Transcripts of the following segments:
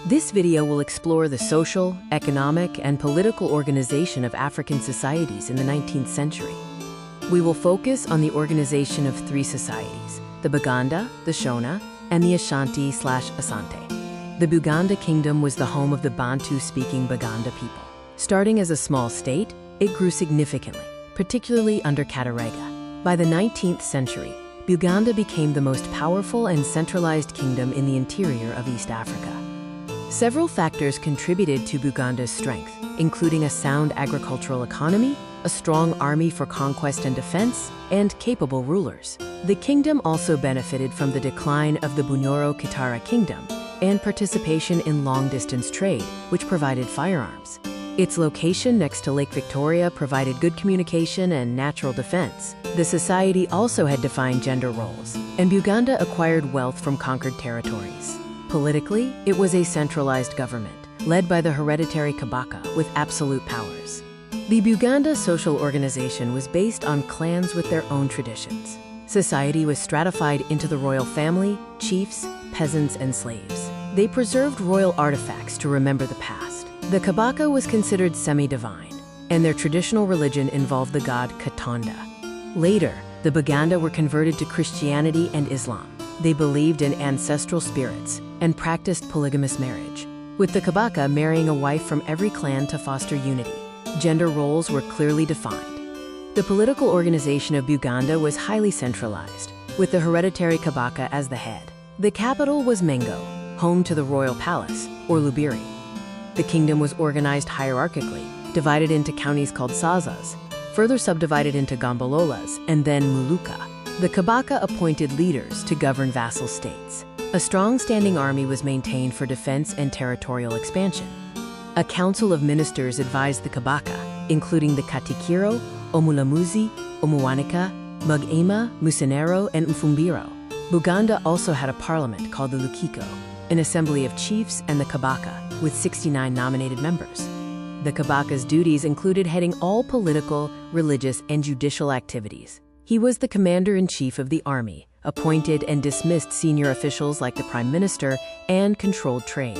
This video will explore the social, economic, and political organization of African societies in the 19th century. We will focus on the organization of three societies: the Buganda, the Shona, and the Ashanti/Asante. The Buganda kingdom was the home of the Bantu-speaking Buganda people. Starting as a small state, it grew significantly, particularly under Katarega. By the 19th century, Buganda became the most powerful and centralized kingdom in the interior of East Africa. Several factors contributed to Buganda's strength, including a sound agricultural economy, a strong army for conquest and defense, and capable rulers. The kingdom also benefited from the decline of the Bunyoro-Kitara kingdom and participation in long-distance trade, which provided firearms. Its location next to Lake Victoria provided good communication and natural defense. The society also had defined gender roles, and Buganda acquired wealth from conquered territories. Politically, it was a centralized government, led by the hereditary Kabaka with absolute powers. The Buganda social organization was based on clans with their own traditions. Society was stratified into the royal family, chiefs, peasants, and slaves. They preserved royal artifacts to remember the past. The Kabaka was considered semi-divine, and their traditional religion involved the god Katanda. Later, the Buganda were converted to Christianity and Islam. They believed in ancestral spirits and practiced polygamous marriage, with the Kabaka marrying a wife from every clan to foster unity. Gender roles were clearly defined. The political organization of Buganda was highly centralized, with the hereditary Kabaka as the head. The capital was Mengo, home to the royal palace, or Lubiri. The kingdom was organized hierarchically, divided into counties called Sazas, further subdivided into Gambololas, and then Muluka. The Kabaka appointed leaders to govern vassal states. A strong standing army was maintained for defense and territorial expansion. A council of ministers advised the Kabaka, including the Katikiro, Omulamuzi, Omuwanika, Mugema, Musenero, and Mfumbiro. Buganda also had a parliament called the Lukiko, an assembly of chiefs and the Kabaka, with 69 nominated members. The Kabaka's duties included heading all political, religious, and judicial activities. He was the commander-in-chief of the army, appointed and dismissed senior officials like the prime minister, and controlled trade.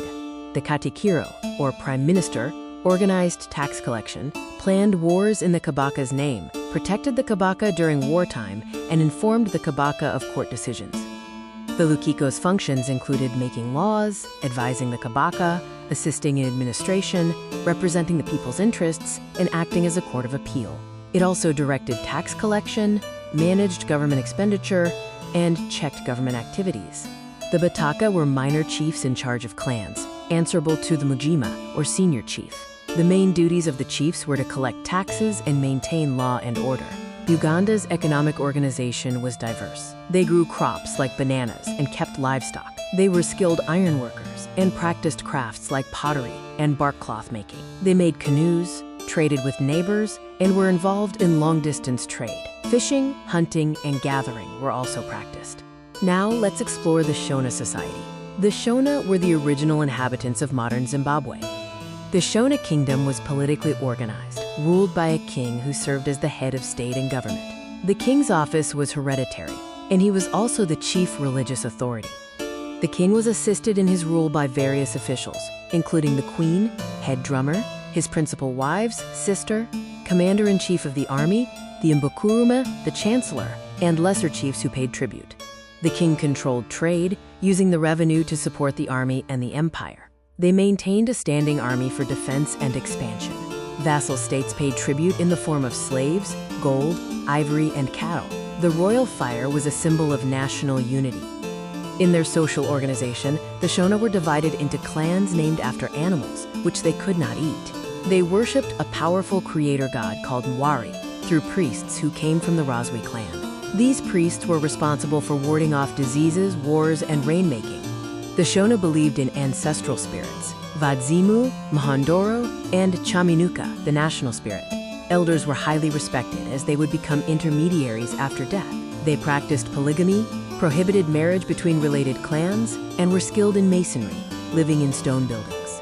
The Katikiro, or prime minister, organized tax collection, planned wars in the Kabaka's name, protected the Kabaka during wartime, and informed the Kabaka of court decisions. The Lukiko's functions included making laws, advising the Kabaka, assisting in administration, representing the people's interests, and acting as a court of appeal. It also directed tax collection, managed government expenditure, and checked government activities. The Bataka were minor chiefs in charge of clans, answerable to the Mugema, or senior chief. The main duties of the chiefs were to collect taxes and maintain law and order. Buganda's economic organization was diverse. They grew crops like bananas and kept livestock. They were skilled iron workers and practiced crafts like pottery and bark cloth making. They made canoes, traded with neighbors, and were involved in long-distance trade. Fishing, hunting, and gathering were also practiced. Now let's explore the Shona society. The Shona were the original inhabitants of modern Zimbabwe. The Shona kingdom was politically organized, ruled by a king who served as the head of state and government. The king's office was hereditary, and he was also the chief religious authority. The king was assisted in his rule by various officials, including the queen, head drummer, his principal wives, sister, commander-in-chief of the army, the Mbukurume, the chancellor, and lesser chiefs who paid tribute. The king controlled trade, using the revenue to support the army and the empire. They maintained a standing army for defense and expansion. Vassal states paid tribute in the form of slaves, gold, ivory, and cattle. The royal fire was a symbol of national unity. In their social organization, the Shona were divided into clans named after animals, which they could not eat. They worshipped a powerful creator god called Mwari through priests who came from the Razwi clan. These priests were responsible for warding off diseases, wars, and rainmaking. The Shona believed in ancestral spirits, Vadzimu, Mhandoro, and Chaminuka, the national spirit. Elders were highly respected as they would become intermediaries after death. They practiced polygamy, prohibited marriage between related clans, and were skilled in masonry, living in stone buildings.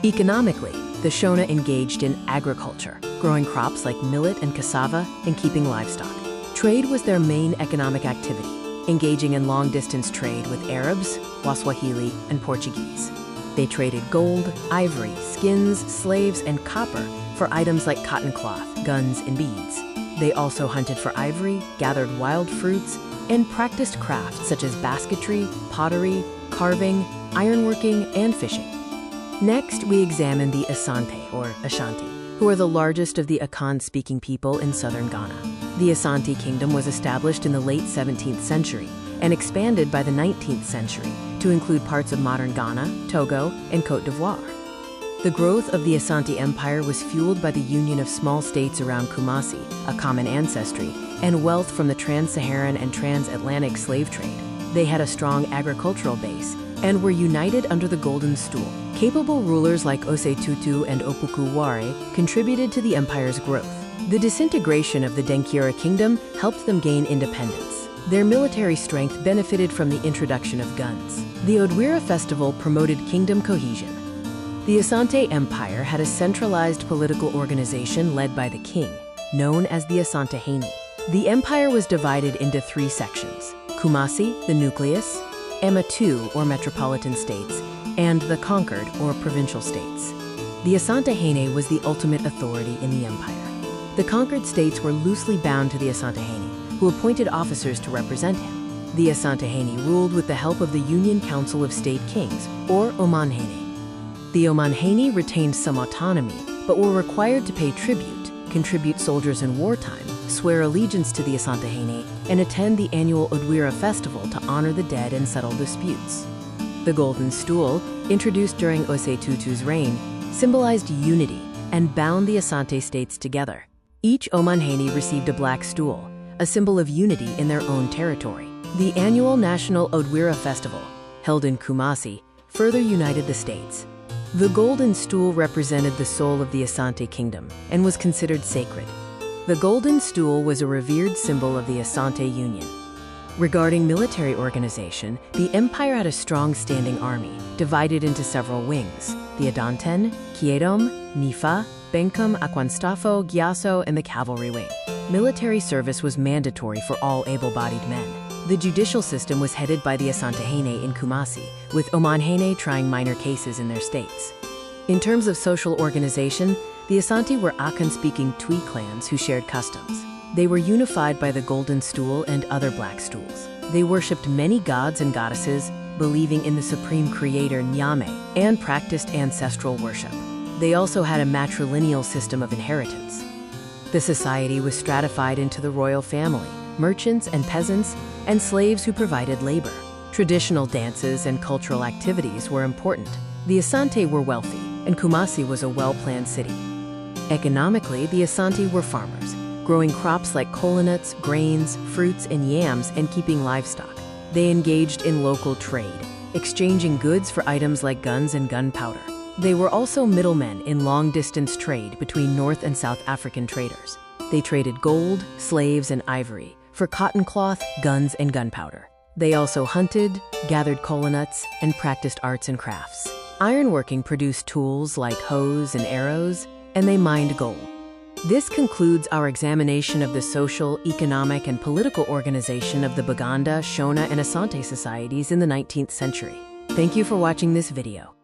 Economically, the Shona engaged in agriculture, growing crops like millet and cassava and keeping livestock. Trade was their main economic activity, engaging in long-distance trade with Arabs, Waswahili, and Portuguese. They traded gold, ivory, skins, slaves, and copper for items like cotton cloth, guns, and beads. They also hunted for ivory, gathered wild fruits, and practiced crafts such as basketry, pottery, carving, ironworking, and fishing. Next, we examine the Asante, or Ashanti, who are the largest of the Akan-speaking people in southern Ghana. The Asante Kingdom was established in the late 17th century and expanded by the 19th century to include parts of modern Ghana, Togo, and Côte d'Ivoire. The growth of the Asante Empire was fueled by the union of small states around Kumasi, a common ancestry, and wealth from the trans-Saharan and transatlantic slave trade. They had a strong agricultural base and were united under the Golden Stool. Capable rulers like Ose Tutu and Opuku Ware contributed to the empire's growth. The disintegration of the Denkyira kingdom helped them gain independence. Their military strength benefited from the introduction of guns. The Odwira festival promoted kingdom cohesion. The Asante Empire had a centralized political organization led by the king, known as the Asantehene. The empire was divided into 3 sections: Kumasi, the nucleus, Ematu, or metropolitan states, and the conquered, or provincial states. The Asantehene was the ultimate authority in the empire. The conquered states were loosely bound to the Asantehene, who appointed officers to represent him. The Asantehene ruled with the help of the Union Council of State Kings, or Omanhene. The Omanhene retained some autonomy, but were required to pay tribute, contribute soldiers in wartime, swear allegiance to the Asantehene, and attend the annual Odwira festival to honor the dead and settle disputes. The Golden Stool, introduced during Ose Tutu's reign, symbolized unity and bound the Asante states together. Each Omanhene received a black stool, a symbol of unity in their own territory. The annual National Odwira Festival, held in Kumasi, further united the states. The Golden Stool represented the soul of the Asante Kingdom and was considered sacred. The Golden Stool was a revered symbol of the Asante Union. Regarding military organization, the empire had a strong standing army, divided into several wings: the Adanten, Kiedom, Nifa, Benkum, Akwanstafo, Gyaso, and the cavalry wing. Military service was mandatory for all able-bodied men. The judicial system was headed by the Asantehene in Kumasi, with Omanhene trying minor cases in their states. In terms of social organization, the Asante were Akan-speaking Twi clans who shared customs. They were unified by the Golden Stool and other black stools. They worshipped many gods and goddesses, believing in the supreme creator Nyame, and practiced ancestral worship. They also had a matrilineal system of inheritance. The society was stratified into the royal family, merchants and peasants, and slaves who provided labor. Traditional dances and cultural activities were important. The Asante were wealthy, and Kumasi was a well-planned city. Economically, the Asante were farmers, growing crops like coconuts, grains, fruits, and yams, and keeping livestock. They engaged in local trade, exchanging goods for items like guns and gunpowder. They were also middlemen in long-distance trade between North and South African traders. They traded gold, slaves, and ivory for cotton cloth, guns, and gunpowder. They also hunted, gathered coconuts, and practiced arts and crafts. Ironworking produced tools like hoes and arrows, and they mined gold. This concludes our examination of the social, economic, and political organization of the Buganda, Shona, and Asante societies in the 19th century. Thank you for watching this video.